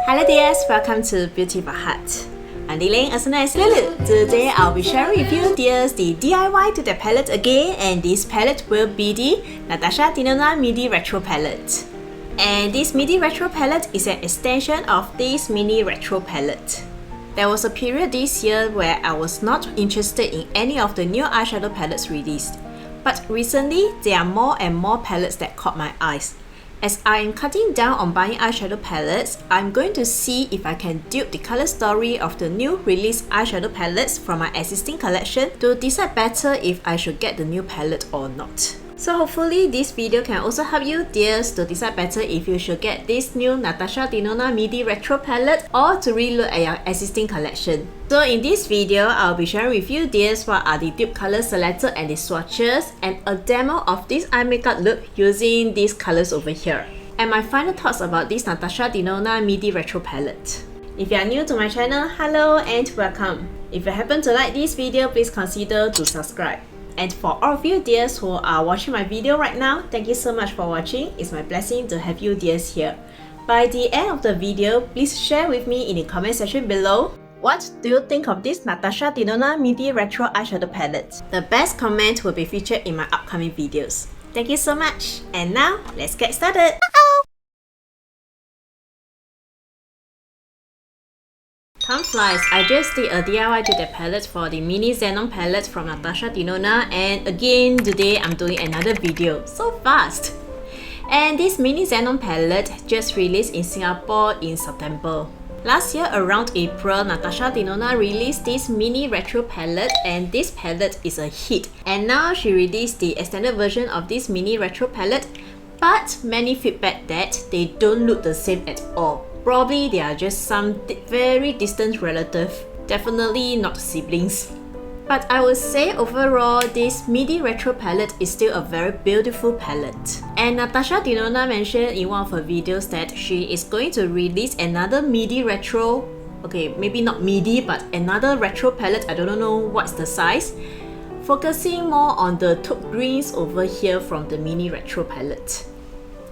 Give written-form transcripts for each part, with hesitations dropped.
Hello dears, welcome to Beauty by Heart. I'm Ling, also known as Lulu. Today I'll be sharing with you dears the DIYDTP palette again, and this palette will be the Natasha Denona Midi Retro palette. And this Midi Retro palette is an extension of this mini retro palette. There was a period this year where I was not interested in any of the new eyeshadow palettes released. But recently, there are more and more palettes that caught my eyes. As I am cutting down on buying eyeshadow palettes, I'm going to see if I can dupe the color story of the new released eyeshadow palettes from my existing collection to decide better if I should get the new palette or not. So hopefully this video can also help you dears to decide better if you should get this new Natasha Denona Midi Retro palette or to relook at your existing collection. So in this video, I'll be sharing with you dears what are the dupe color selector and the swatches, and a demo of this eye makeup look using these colors over here, and my final thoughts about this Natasha Denona Midi Retro palette. If you are new to my channel, hello and welcome. If you happen to like this video, please consider to subscribe. And for all of you dears who are watching my video right now, thank you so much for watching. It's my blessing to have you dears here. By the end of the video, please share with me in the comment section below, what do you think of this Natasha Denona Midi Retro eyeshadow palette? The best comment will be featured in my upcoming videos. Thank you so much. And now, let's get started. Time flies, I just did a DIYDTP palette for the mini Xenon palette from Natasha Denona, and again today I'm doing another video. So fast! And this mini Xenon palette just released in Singapore in September. Last year around April, Natasha Denona released this mini retro palette, and this palette is a hit. And now she released the extended version of this mini retro palette, but many feedback that they don't look the same at all. Probably they are just some very distant relative, definitely not siblings. But I would say overall, this Midi Retro palette is still a very beautiful palette. And Natasha Denona mentioned in one of her videos that she is going to release another Midi Retro, okay, maybe not Midi, but another retro palette, I don't know what's the size, focusing more on the taupe greens over here from the Mini Retro palette.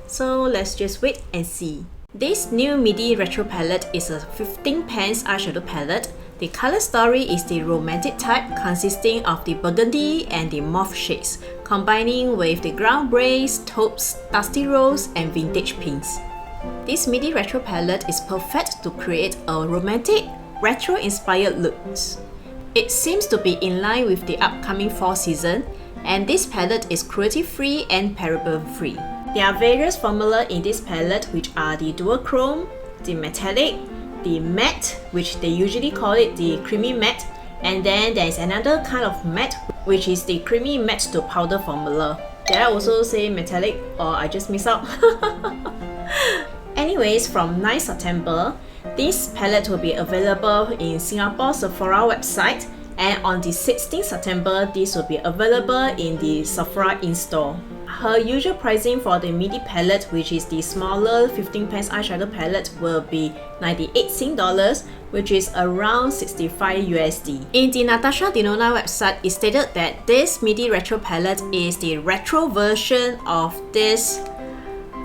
So let's just wait and see. This new Midi Retro palette is a 15 pans eyeshadow palette. The color story is the romantic type, consisting of the burgundy and the mauve shades, combining with the ground brays, taupes, dusty rose, and vintage pinks. This Midi Retro palette is perfect to create a romantic, retro-inspired look. It seems to be in line with the upcoming fall season, and this palette is cruelty-free and paraben-free. There are various formulas in this palette, which are the dual chrome, the metallic, the matte, which they usually call it the creamy matte, and then there is another kind of matte, which is the creamy matte to powder formula. Did I also say metallic, or I just missed out? Anyways, from 9 September, this palette will be available in Singapore Sephora website, and on the 16th September, this will be available in the Sephora in-store. Her usual pricing for the Midi palette, which is the smaller 15 pans eyeshadow palette, will be 98 Sing dollars, which is around 65 USD. In the Natasha Denona website, it stated that this Midi Retro palette is the retro version of this.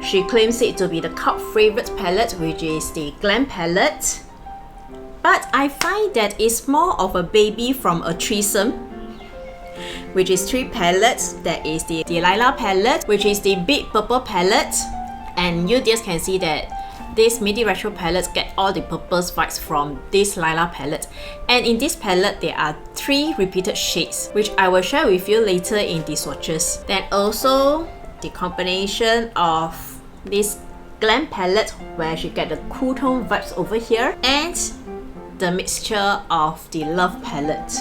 She claims it to be the cult favorite palette, which is the Glam palette. But I find that it's more of a baby from a threesome, which is 3 palettes. That is the Lilac palette, which is the big purple palette, and you just can see that this Midi Retro palette get all the purple vibes from this Lilac palette. And in this palette, there are 3 repeated shades, which I will share with you later in the swatches. Then also the combination of this Glam palette, where she get the cool tone vibes over here, and the mixture of the Love palette,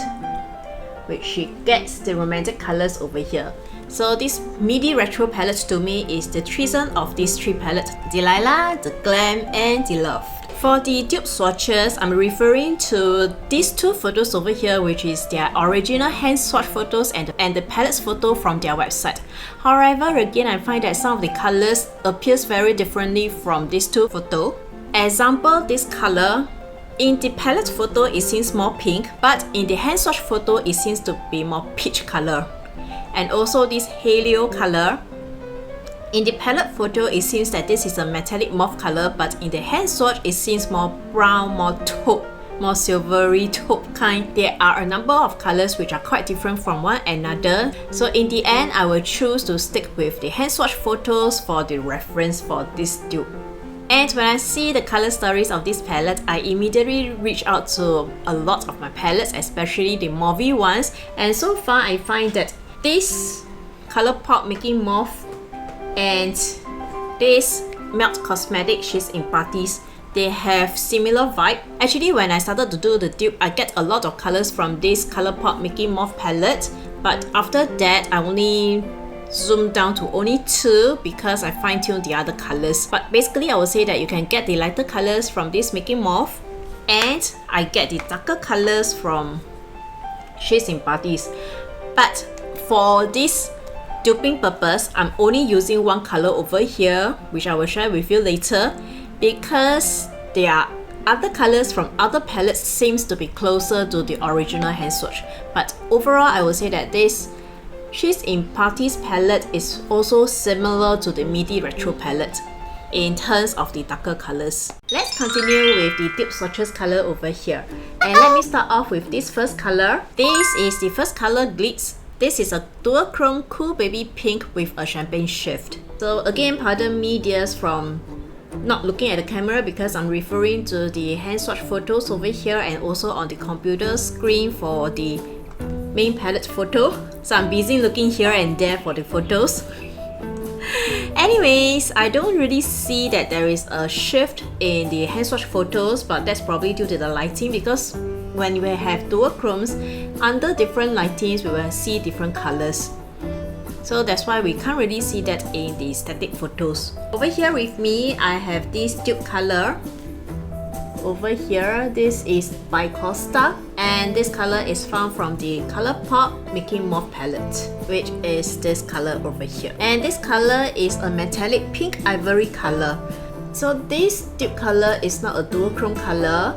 which she gets the romantic colors over here. So this Midi Retro palette to me is the threesome of these 3 palettes, the Lilac, the Glam, and the Love. For the dupe swatches, I'm referring to these 2 photos over here, which is their original hand swatch photos and the palettes photo from their website. However, again, I find that some of the colors appears very differently from these 2 photos. Example, this color, in the palette photo it seems more pink, but in the hand swatch photo it seems to be more peach color. And also this Helio color, In the palette photo, it seems that this is a metallic mauve color, but in the hand swatch, it seems more brown, more taupe, more silvery taupe kind. There are a number of colors which are quite different from one another. So in the end, I will choose to stick with the hand swatch photos for the reference for this dupe. And when I see the color stories of this palette, I immediately reach out to a lot of my palettes, especially the mauvey ones. And so far, I find that this Colourpop Mickey Mauve and this Melt Cosmetic She's in Parties, they have similar vibe. Actually, when I started to do the dupe, I get a lot of colors from this Colourpop Mickey Mauve palette, but after that I only zoomed down to only 2 because I fine-tuned the other colors. But basically I would say that you can get the lighter colors from this Mickey Mauve, and I get the darker colors from She's in Parties. But for this duping purpose, I'm only using one color over here, which I will share with you later, because there are other colors from other palettes seems to be closer to the original hand swatch. But overall, I would say that this She's in Parties palette is also similar to the Midi Retro palette in terms of the darker colors. Let's continue with the Dupe Swatches color over here. And let me start off with this first color. This is the first color, Glitz. This is a duochrome cool baby pink with a champagne shift. So again, pardon me dears from not looking at the camera because I'm referring to the hand swatch photos over here and also on the computer screen for the main palette photo. So I'm busy looking here and there for the photos. Anyways, I don't really see that there is a shift in the hand swatch photos, but that's probably due to the lighting, because when we have duochromes, under different lightings we will see different colors. So that's why we can't really see that in the static photos. Over here with me, I have this dupe color. Over here, this is by Costa, and this color is found from the Colourpop Mickey Mauve palette, which is this color over here. And this color is a metallic pink ivory color. So this dupe color is not a duochrome color,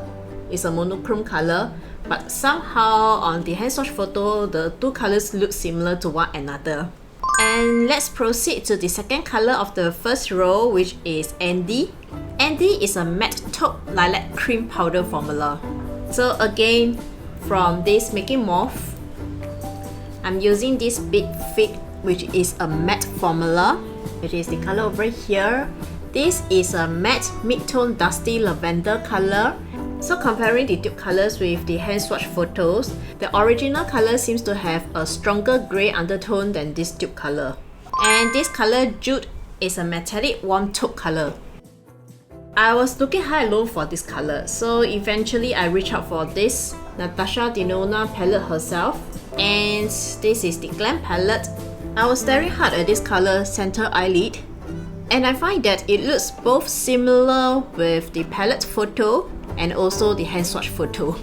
it's a monochrome color, but somehow on the hand swatch photo, the two colors look similar to one another. And let's proceed to the second color of the first row, which is Andy. Andy is a matte taupe lilac cream powder formula. So again, from this Mickey Mauve, I'm using this Big Fig, which is a matte formula, which is the color over here. This is a matte mid-tone dusty lavender color. So comparing the dupe colors with the hand swatch photos, the original color seems to have a stronger grey undertone than this dupe color. And this color Jude is a metallic warm taupe color. I was looking high and low for this color, so eventually I reached out for this Natasha Denona palette herself, and this is the Glam palette. I was staring hard at this color, Center Eyelid, and I find that it looks both similar with the palette photo and also the hand swatch photo.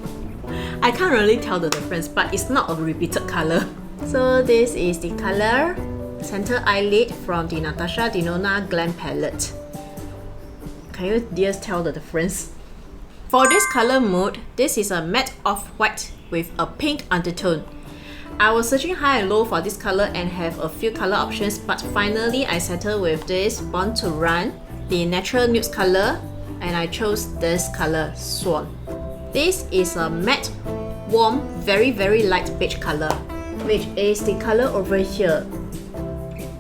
I can't really tell the difference, but it's not a repeated color. So this is the color Center Eyelid from the Natasha Denona Glam palette. Can you dears tell the difference? For this color mode, this is a matte off-white with a pink undertone. I was searching high and low for this color and have a few color options, but finally I settled with this Born to Run, the natural nude color, and I chose this color Swan. This is a matte, warm, very light beige color, which is the color over here.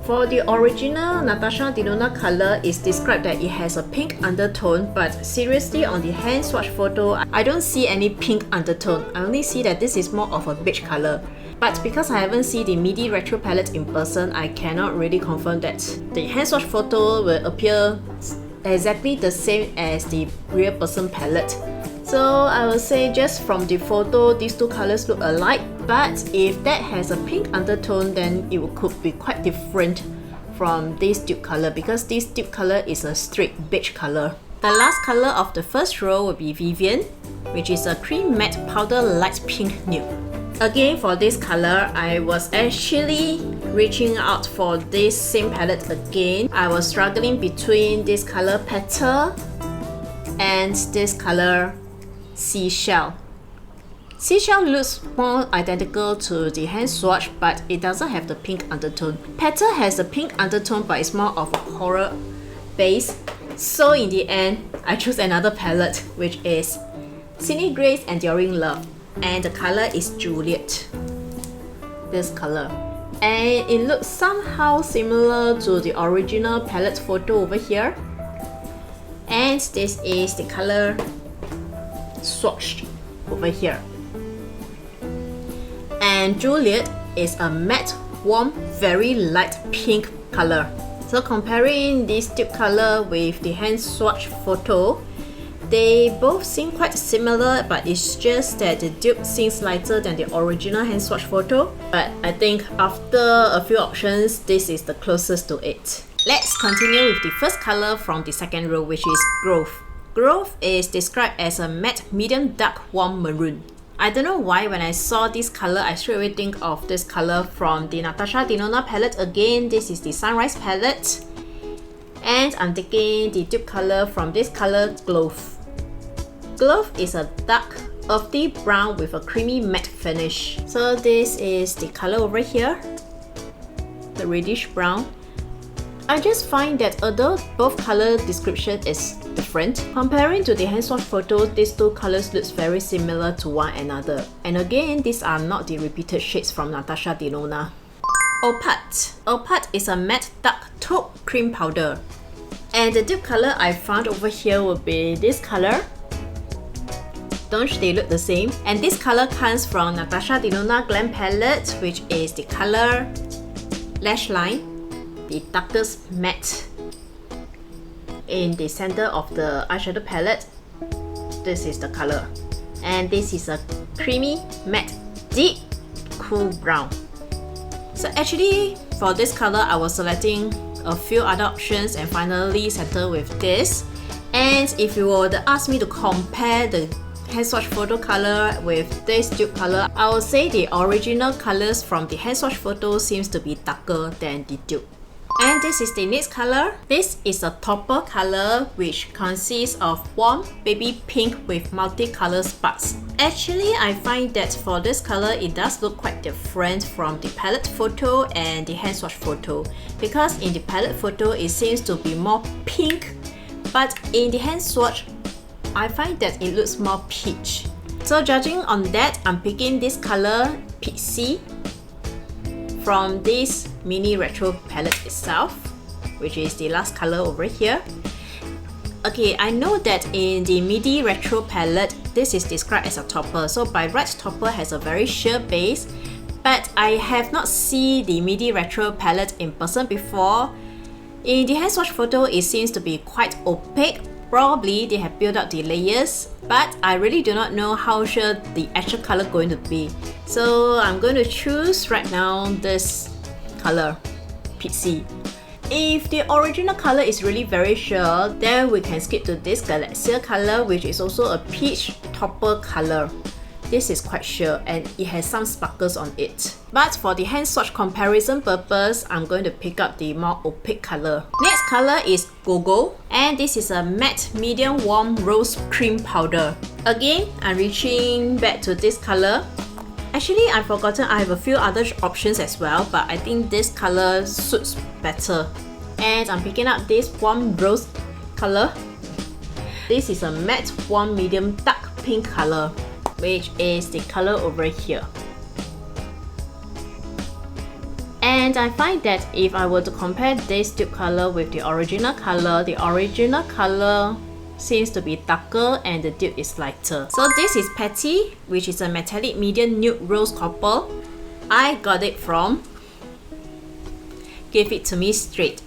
For the original Natasha Denona color, it's described that it has a pink undertone, but seriously on the hand swatch photo, I don't see any pink undertone. I only see that this is more of a beige color. But because I haven't seen the Midi Retro palette in person, I cannot really confirm that the hand swatch photo will appear exactly the same as the real person palette. So I would say just from the photo, these two colors look alike, but if that has a pink undertone, then it could be quite different from this dupe color, because this dupe color is a straight beige color. The last color of the first row will be Vivian, which is a cream matte powder light pink nude. Again, for this color, I was actually reaching out for this same palette again. I was struggling between this color Petal and this color Seashell. Seashell looks more identical to the hand swatch, but it doesn't have the pink undertone. Petal has a pink undertone, but it's more of a coral base. So in the end, I choose another palette, which is Sydney Grace Enduring Love, and the color is Juliet. This color. And it looks somehow similar to the original palette photo over here. And this is the color swatched over here. And Juliet is a matte, warm, very light pink color. So comparing this dupe color with the hand swatch photo, they both seem quite similar, but it's just that the dupe seems lighter than the original hand swatch photo. But I think after a few options, this is the closest to it. Let's continue with the first color from the second row, which is Grove. Grove is described as a matte, medium dark, warm maroon. I don't know why when I saw this color, I straight away think of this color from the Natasha Denona palette. Again, this is the Sunrise palette. And I'm taking the dupe color from this color, Grove. Grove is a dark, earthy brown with a creamy matte finish. So this is the color over here, the reddish brown. I just find that although both color description is different, comparing to the hand swatch photo, these two colors looks very similar to one another. And again, these are not the repeated shades from Natasha Denona. Opal. Opal is a matte dark taupe cream powder. And the dupe color I found over here will be this color. Don't they look the same? And this color comes from Natasha Denona Glam palette, which is the color Lash Line, the darkest matte. In the center of the eyeshadow palette, this is the color. And this is a creamy matte deep cool brown. So actually for this color, I was selecting a few other options and finally settled with this. And if you were to ask me to compare the hand swatch photo color with this dupe color, I would say the original colors from the hand swatch photo seems to be darker than the dupe. And this is the next color. This is a topper color which consists of warm baby pink with multicolor sparks. Actually, I find that for this color, it does look quite different from the palette photo and the hand swatch photo, because in the palette photo, it seems to be more pink, but in the hand swatch, I find that it looks more peach. So judging on that, I'm picking this color Peachy from this mini retro palette itself, which is the last color over here. Okay, I know that in the Midi retro palette, this is described as a topper. So by right, topper has a very sheer base, but I have not seen the Midi retro palette in person before. In the hand swatch photo, it seems to be quite opaque. Probably they have built up the layers, but I really do not know how sure the actual color going to be. So I'm going to choose right now this color, Peachy. If the original color is really very sure, then we can skip to this Galaxia color, which is also a peach topper color. This is quite sure and it has some sparkles on it. But for the hand swatch comparison purpose, I'm going to pick up the more opaque color. Next color is Gogo, and this is a matte medium warm rose cream powder. Again, I'm reaching back to this color. Actually, I've forgotten I have a few other options as well, but I think this color suits better. And I'm picking up this warm rose color. This is a matte warm medium dark pink color, which is the color over here. And I find that if I were to compare this dupe color with the original color seems to be darker and the dupe is lighter. So this is Patty, which is a metallic medium nude rose copper. I got it from Give It To Me Straight.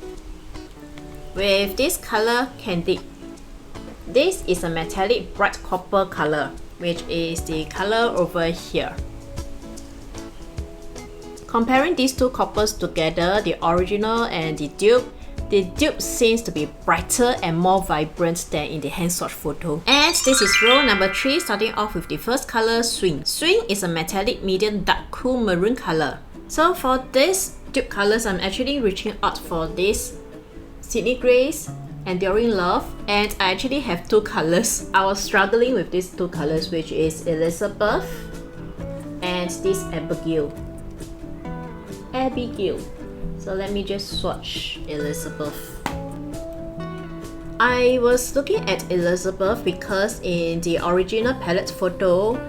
With this color, Candid. This is a metallic bright copper color, which is the color over here. Comparing these two coppers together, the original and the dupe seems to be brighter and more vibrant than in the hand swatch photo. And this is row number 3, starting off with the first color, Swing. Swing is a metallic medium dark cool maroon color. So for this dupe colors, I'm actually reaching out for this Sydney Grace Enduring Love, and I actually have two colors. I was struggling with these two colors, which is Elizabeth and this Abigail. So let me just swatch Elizabeth. I was looking at Elizabeth because in the original palette photo,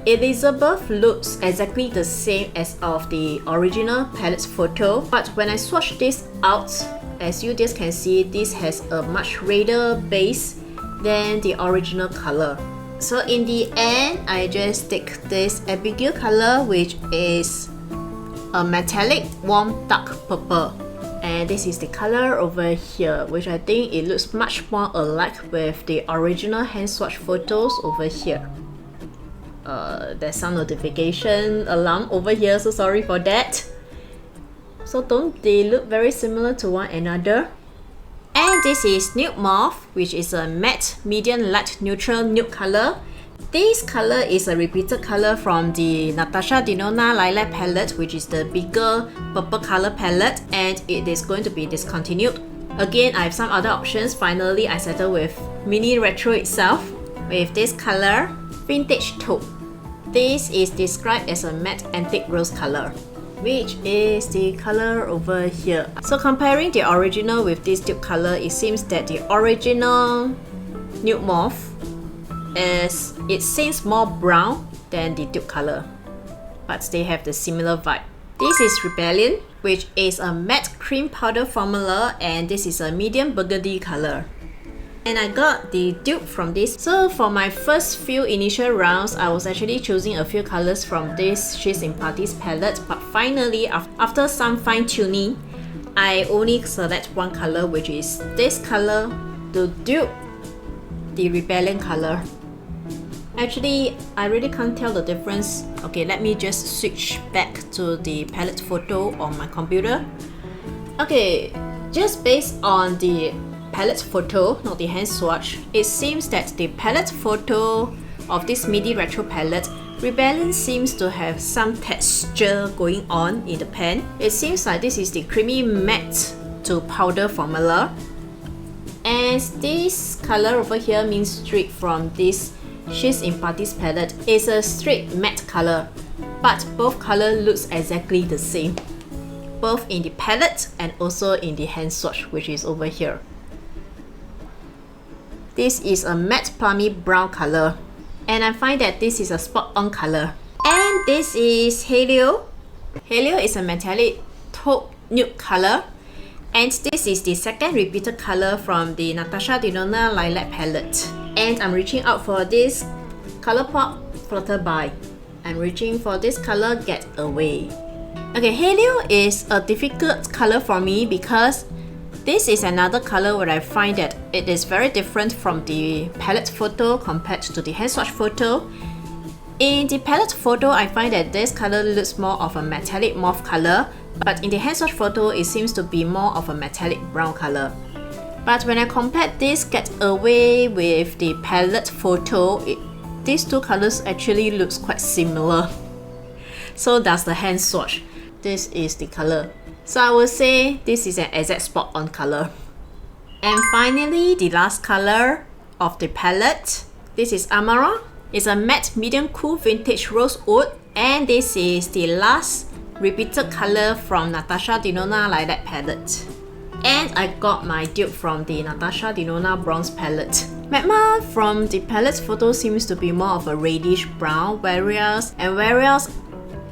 Elizabeth looks exactly the same as of the original palette photo, but when I swatch this out, as you just can see, this has a much redder base than the original color. So in the end, I just take this Abigail color, which is a metallic warm dark purple, and this is the color over here, which I think it looks much more alike with the original hand swatch photos over here. There's some notification alarm over here, so sorry for that. So don't they look very similar to one another? And this is Nude Mauve, which is a matte medium light neutral nude color. This color is a repeated color from the Natasha Denona Lilac palette, which is the bigger purple color palette, and it is going to be discontinued. Again, I have some other options. Finally, I settled with Mini Retro itself with this color, Vintage Taupe. This is described as a matte antique rose color, which is the color over here. So comparing the original with this dupe color, it seems that the original Nude Mauve seems more brown than the dupe color, but they have the similar vibe. This is Rebellion, which is a matte cream powder formula, and this is a medium burgundy color. And I got the dupe from this. So for my first few initial rounds, I was actually choosing a few colors from this She's in Parties palette, but finally, after some fine tuning, I only select one color, which is this color to dupe the Rebellion color. Actually, I really can't tell the difference. Okay, let me just switch back to the palette photo on my computer. Okay, just based on the palette photo, not the hand swatch, it seems that the palette photo of this Midi Retro palette, Rebellion seems to have some texture going on in the pen. It seems like this is the creamy matte to powder formula. And this color over here means straight from this She's in Parties palette is a straight matte color, but both colors looks exactly the same, both in the palette and also in the hand swatch, which is over here. This is a matte plummy brown color, and I find that this is a spot on color. And this is Helio. Helio is a metallic taupe nude color, and this is the second repeated color from the Natasha Denona Lilac palette. And I'm reaching out for this Colourpop Flutter By. I'm reaching for this color Get Away. Okay, Helio is a difficult color for me because this is another color where I find that it is very different from the palette photo compared to the hand swatch photo. In the palette photo, I find that this color looks more of a metallic mauve color, but in the hand swatch photo, it seems to be more of a metallic brown color. But when I compare this Get Away with the palette photo, these two colors actually looks quite similar. So does the hand swatch. This is the color. So I would say this is an exact spot on color. And finally, the last color of the palette. This is Amara. It's a matte medium cool vintage rosewood, and this is the last repeated color from Natasha Denona Lilac palette. And I got my dupe from the Natasha Denona bronze palette. Magma from the palette photo seems to be more of a reddish brown, whereas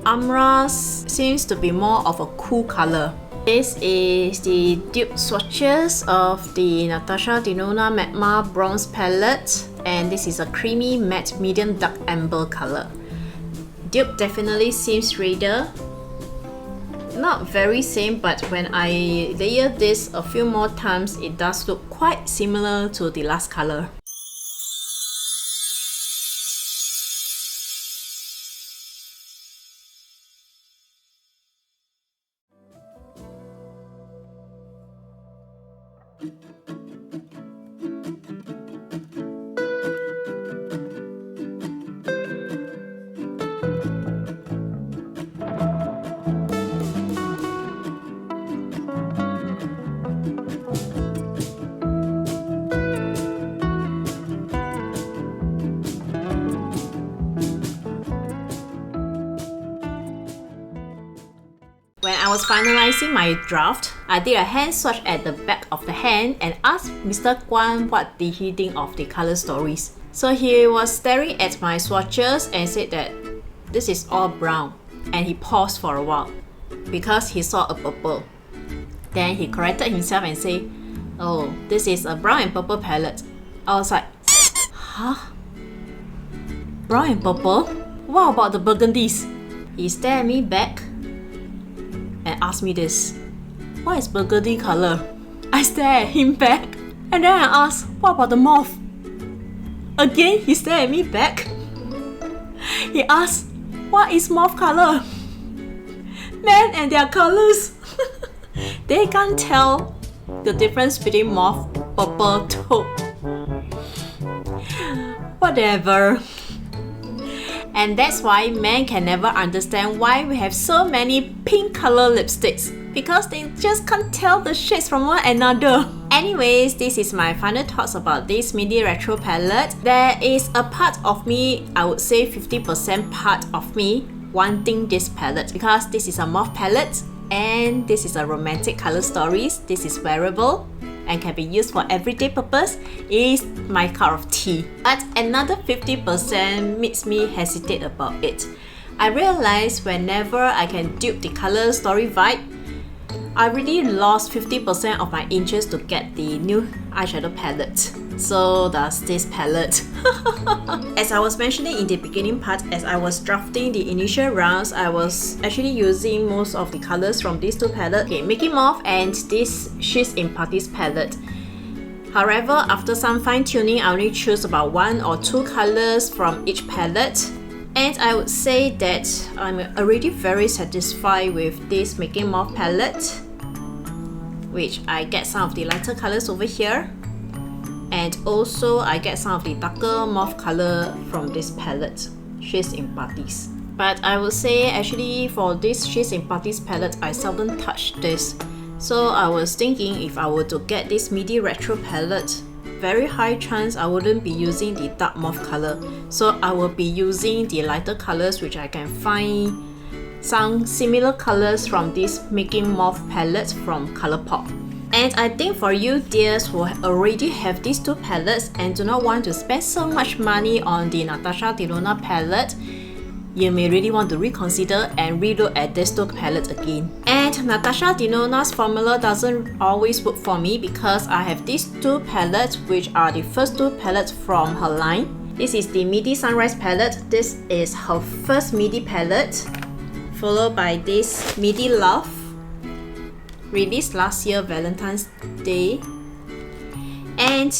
Amara seems to be more of a cool color. This is the dupe swatches of the Natasha Denona Magma bronze palette, and this is a creamy matte medium dark amber color. Dupe definitely seems redder. Not very same, but when I layer this a few more times, it does look quite similar to the last color. was finalizing my draft, I did a hand swatch at the back of the hand and asked Mr. Guan what did he think of the color stories. So he was staring at my swatches and said that this is all brown, and he paused for a while because he saw a purple. Then he corrected himself and said, oh, this is a brown and purple palette. I was like, huh? Brown and purple? What about the burgundies? He stared at me back and asked me this, what is burgundy color? I stared at him back and then I asked, what about the mauve? Again, he stared at me back. He asked, what is mauve color? Man and their colors. They can't tell the difference between mauve, purple, taupe. Whatever. And that's why men can never understand why we have so many pink color lipsticks, because they just can't tell the shades from one another. Anyways, this is my final thoughts about this midi retro palette. There is a part of me, I would say 50% part of me wanting this palette, because this is a mauve palette and this is a romantic color stories. This is wearable and can be used for everyday purpose. Is my cup of tea. But another 50% makes me hesitate about it. I realize whenever I can dupe the color story vibe, I really lost 50% of my interest to get the new eyeshadow palette. So does this palette. As I was mentioning in the beginning part, as I was drafting the initial rounds, I was actually using most of the colors from these two palettes, okay, Mickey Mauve and this She's in Parties palette. However, after some fine tuning, I only choose about 1 or 2 colors from each palette. And I would say that I'm already very satisfied with this Mickey Mauve palette, which I get some of the lighter colors over here. And also I get some of the darker mauve color from this palette, She's in Parties. But I would say actually for this She's in Parties palette, I seldom touch this. So I was thinking if I were to get this midi retro palette, very high chance I wouldn't be using the dark mauve color. So I will be using the lighter colors, which I can find some similar colors from this Mickey Mauve palette from Colourpop. And I think for you dears who already have these two palettes and do not want to spend so much money on the Natasha Denona palette, you may really want to reconsider and relook at this two palettes again. And Natasha Denona's formula doesn't always work for me because I have these two palettes, which are the first two palettes from her line. This is the Midi Sunrise palette. This is her first Midi palette, followed by this Midi Love, released last year Valentine's Day. And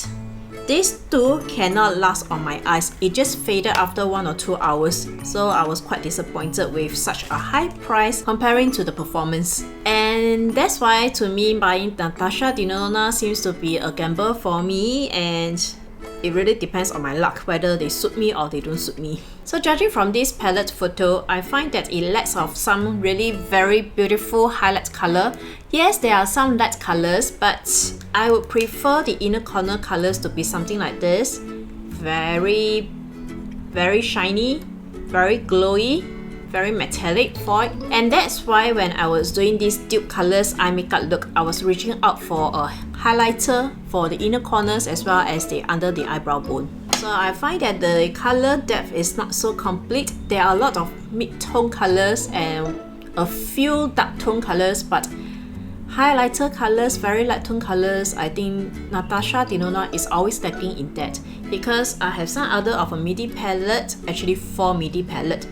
these two cannot last on my eyes. It just faded after 1 or 2 hours. So I was quite disappointed with such a high price comparing to the performance. And that's why to me buying Natasha Denona seems to be a gamble for me, and it really depends on my luck whether they suit me or they don't suit me. So judging from this palette photo, I find that it lacks of some really very beautiful highlight color. Yes, there are some light colors, but I would prefer the inner corner colors to be something like this. Very shiny, very glowy, very metallic foil. And that's why when I was doing this Dupe Colours eye makeup look, I was reaching out for a highlighter for the inner corners as well as the under the eyebrow bone. So I find that the color depth is not so complete. There are a lot of mid-tone colors and a few dark tone colors, but highlighter colors, very light tone colors, I think Natasha Denona is always lacking in that, because I have some other of a midi palette, actually 4 midi palette,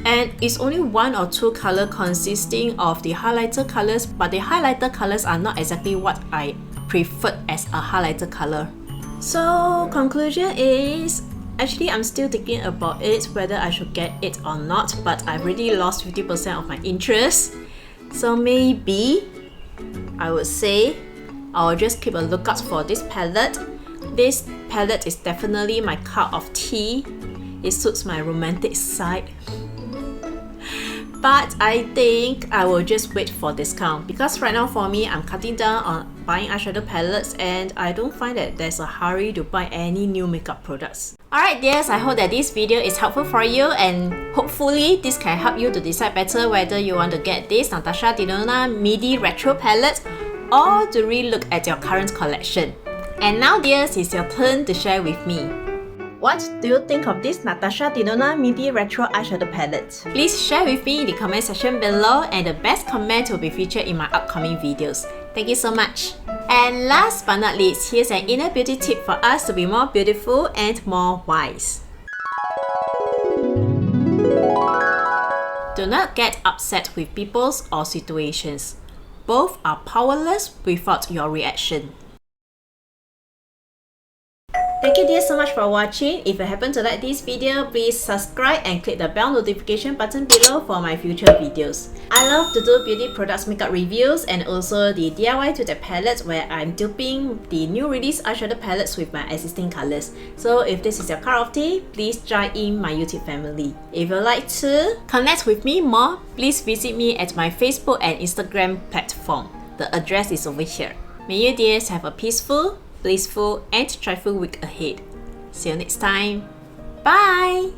and it's only 1 or 2 color consisting of the highlighter colors, but the highlighter colors are not exactly what I preferred as a highlighter color. So conclusion is, actually I'm still thinking about it whether I should get it or not, but I've already lost 50% of my interest. So maybe I would say I'll just keep a lookout for this palette. This palette is definitely my cup of tea. It suits my romantic side. But I think I will just wait for discount because right now for me, I'm cutting down on buying eyeshadow palettes and I don't find that there's a hurry to buy any new makeup products. Alright dears, I hope that this video is helpful for you and hopefully this can help you to decide better whether you want to get this Natasha Denona Midi Retro palette or to relook at your current collection. And now dears, it's your turn to share with me. What do you think of this Natasha Denona Midi Retro Eyeshadow Palette? Please share with me in the comment section below and the best comment will be featured in my upcoming videos. Thank you so much. And last but not least, here's an inner beauty tip for us to be more beautiful and more wise. Do not get upset with people or situations. Both are powerless without your reaction. Thank you dear so much for watching. If you happen to like this video, please subscribe and click the bell notification button below for my future videos. I love to do beauty products makeup reviews and also the DIYDTP palettes where I'm duping the new release eyeshadow palettes with my existing colors. So if this is your cup of tea, please join in my YouTube family. If you'd like to connect with me more, please visit me at my Facebook and Instagram platform. The address is over here. May you dears have a peaceful, blissful and joyful week ahead. See you next time. Bye!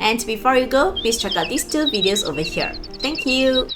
And before you go, please check out these two videos over here. Thank you!